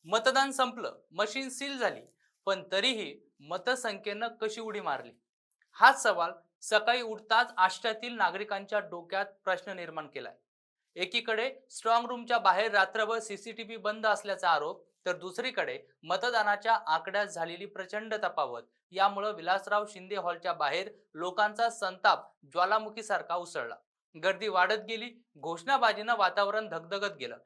मतदान संपलं, machine seal झाली, पण तरीही मतसंख्येनं कशी उडी मारली? हाच सवाल सकाळी उठताच आष्ट्यातील नागरिकांच्या डोक्यात प्रश्न निर्माण केलाय. एकीकडे स्ट्रॉंग रूमच्या बाहेर रात्रभर सीसीटीव्ही बंद असल्याचा आरोप, तर दुसरीकडे मतदानाच्या आकड्यात झालेली प्रचंड तफावत. यामुळे विलासराव शिंदे हॉलच्या बाहेर लोकांचा संताप ज्वालामुखीसारखा उसळला. गर्दी वाढत गेली, घोषणाबाजीनं वातावरण धगधगत गेलं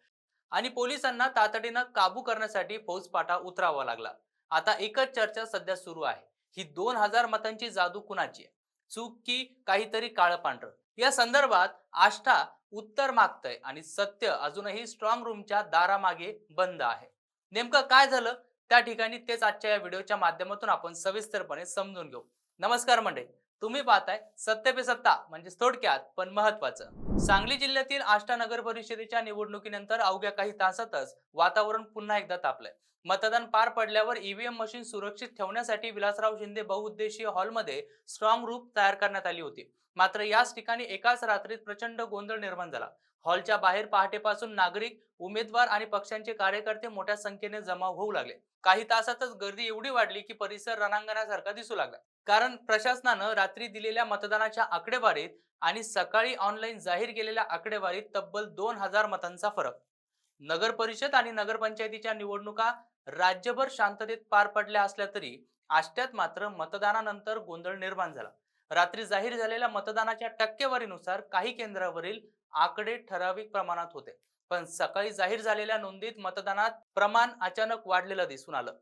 आणि पोलिसांना तातडीनं काबू करण्यासाठी फौजफाटा उतरावा लागला. आता एकच चर्चा सध्या सुरू आहे, ही 2000 मतांची जादू कुणाची आहे? चूक की काहीतरी काळं पांढरं? या संदर्भात आष्टा उत्तर मागतय आणि सत्य अजूनही स्ट्रॉंग रूमच्या दारामागे बंद आहे. नेमकं काय झालं त्या ठिकाणी तेच आजच्या या व्हिडिओच्या माध्यमातून आपण सविस्तरपणे समजून घेऊ. नमस्कार मंडळी, तुम्ही पाहताय सत्य पे सत्ता, म्हणजे थोडक्यात पण महत्वाचं. सांगली जिल्ह्यातील आष्टा नगर परिषदेच्या निवडणुकीनंतर अवघ्या काही तासातच वातावरण पुन्हा एकदा तापलंय. मतदान पार पडल्यावर ईव्हीएम मशीन सुरक्षित ठेवण्यासाठी विलासराव शिंदे बहुउद्देशीय हॉलमध्ये स्ट्रॉंग रूम तयार करण्यात आली होती. मात्र याच ठिकाणी एकाच रात्रीत प्रचंड गोंधळ निर्माण झाला. हॉलच्या बाहेर पहाटेपासून नागरिक, उमेदवार आणि पक्षांचे कार्यकर्ते मोठ्या संख्येने जमा होऊ लागले. काही तासातच गर्दी एवढी वाढली की परिसर रणांगणासारखा दिसू लागला. कारण प्रशासनानं रात्री दिलेल्या मतदानाच्या आकडेवारीत आणि सकाळी ऑनलाईन जाहीर केलेल्या आकडेवारीत तब्बल 2000 मतांचा फरक. नगर परिषद आणि नगरपंचायतीच्या निवडणुका राज्यभर शांततेत पार पडल्या असल्या तरी आष्ट्यात मात्र मतदानानंतर गोंधळ निर्माण झाला. रात्री जाहीर झालेल्या मतदानाच्या टक्केवारीनुसार काही केंद्रावरील आकडे ठराविक प्रमाणात होते, पण सकाळी जाहीर झालेल्या नोंदीत मतदानात प्रमाण अचानक वाढलेलं दिसून आलं.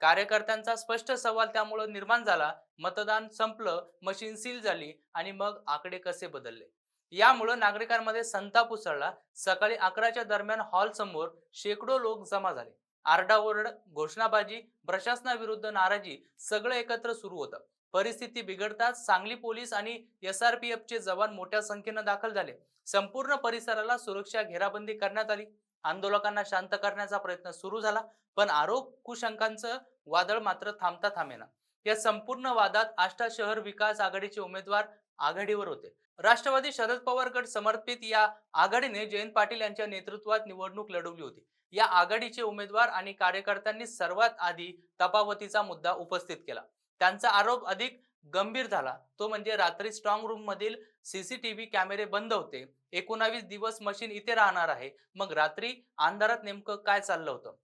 कार्यकर्त्यांचा स्पष्ट सवाल त्यामुळे निर्माण झाला, मतदान संपलं, मशीन सील झाली आणि मग आकडे कसे बदलले? यामुळे नागरिकांमध्ये संताप उसळला. सकाळी 11च्या दरम्यान हॉल समोर शेकडो लोक जमा झाले. आरडाओरड, घोषणाबाजी, प्रशासनाविरुद्ध नाराजी सगळं एकत्र सुरू होतं. परिस्थिती बिघडताच सांगली पोलीस आणि SRPFचे जवान मोठ्या संख्येनं दाखल झाले. संपूर्ण परिसराला सुरक्षा घेराबंदी करण्यात आली. आंदोलकांना शांत करण्याचा प्रयत्न सुरू झाला, पण आरोप कुशंकांचं वादळ मात्र थांबता थांबेना. या संपूर्ण वादात आष्टा शहर विकास आघाडीचे उमेदवार आघाडीवर होते. राष्ट्रवादी शरद पवार गट समर्थित या आघाडीने जयंत पाटील यांच्या नेतृत्वात निवडणूक लढवली होती. या आघाडीचे उमेदवार आणि कार्यकर्त्यांनी सर्वात आधी तफावतीचा मुद्दा उपस्थित केला. त्यांचा आरोप अधिक गंभीर झाला, तो म्हणजे रात्री स्ट्रॉंग रूम मधील सीसीटीव्ही कॅमेरे बंद होते. 19 दिवस मशीन इथे राहणार आहे. मग रात्री अंधारात नेमकं काय चाललं होतं?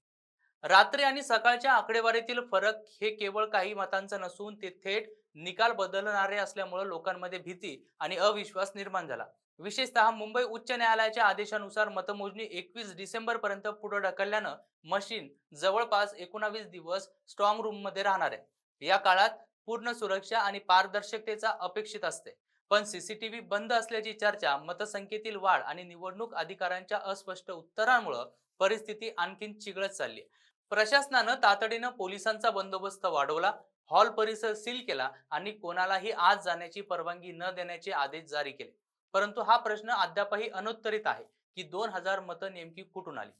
रात्री आणि सकाळच्या आकडेवारीतील फरक हे केवळ काही मतांचं नसून ते थेट निकाल बदलणारे असल्यामुळे लोकांमध्ये भीती आणि अविश्वास निर्माण झाला. विशेषतः मुंबई उच्च न्यायालयाच्या आदेशानुसार मतमोजणी 21 डिसेंबर पर्यंत पुढे ढकलल्यानं मशीन जवळपास 19 दिवस स्ट्रॉंग रूम मध्ये राहणार आहे. या काळात पूर्ण सुरक्षा आणि पारदर्शकतेचा अपेक्षित असते, पण सीसीटीव्ही बंद असल्याची चर्चा, मतसंख्येतील वाढ आणि निवडणूक अधिकाऱ्यांच्या अस्पष्ट उत्तरांमुळे परिस्थिती आणखीन चिघळत चालली. प्रशासनानं तातडीनं पोलिसांचा बंदोबस्त वाढवला, हॉल परिसर सील केला आणि कोणालाही आत जाण्याची परवानगी न देण्याचे आदेश जारी केले. परंतु हा प्रश्न अद्यापही अनुत्तरित आहे की 2000 मतं नेमकी कुठून आली?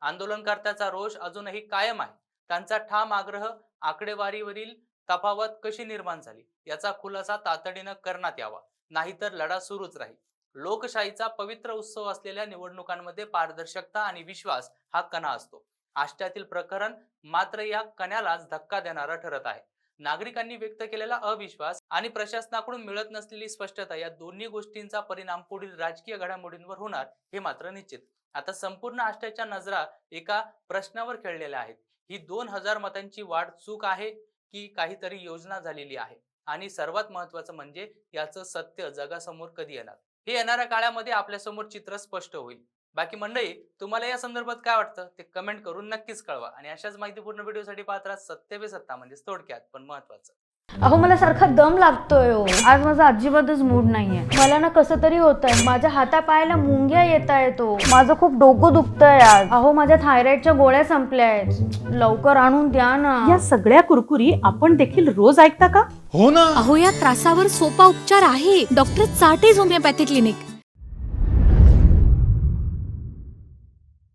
आंदोलनकर्त्याचा रोष अजूनही कायम आहे. त्यांचा ठाम आग्रह, आकडेवारीवरील तफावत कशी निर्माण झाली याचा खुलासा तातडीनं करण्यात यावा, नाहीतर लढा सुरूच राहील. लोकशाहीचा पवित्र उत्सव असलेल्या निवडणुकांमध्ये पारदर्शकता आणि विश्वास हा कणा असतो. आष्ट्यातील प्रकरण मात्र या कण्यालाच धक्का देणारा ठरत आहे. नागरिकांनी व्यक्त केलेला अविश्वास आणि प्रशासनाकडून मिळत नसलेली स्पष्टता, या दोन्ही गोष्टींचा परिणाम पुढील राजकीय घडामोडींवर होणार हे मात्र निश्चित. आता संपूर्ण आष्ट्याच्या नजरा एका प्रश्नावर खेळलेल्या आहेत. ही 2000 मतांची वाढ चूक आहे की काहीतरी योजना झालेली आहे? आणि सर्वात महत्वाचं म्हणजे याचं सत्य जगासमोर कधी येणार? हे येणाऱ्या काळामध्ये आपल्यासमोर चित्र स्पष्ट होईल. बाकी मंडळी, तुम्हाला या संदर्भात काय वाटतं ते कमेंट करून नक्कीच कळवा. आणि अशाच माहितीपूर्ण व्हिडिओसाठी पाहत राहा सत्य पे सत्ता, म्हणजे थोडक्यात पण महत्वाचं. अहो मला सारखा दम लागतोय हो. आज माझा अजिबातच मूड नाहीये. मला ना कसं तरी होतंय. माझ्या हातापायाला मुंग्या येतायत हो. माझं खूप डोकं दुखतंय आज. अहो माझ्या थायरॉइडच्या गोळ्या संपल्या आहेत, लवकर आणून द्या ना. या सगळ्या कुरकुरी आपण देखील रोज ऐकता का? हो ना. अहो या त्रासावर सोपा उपचार आहे. Doctor Chate's homeopathy clinic.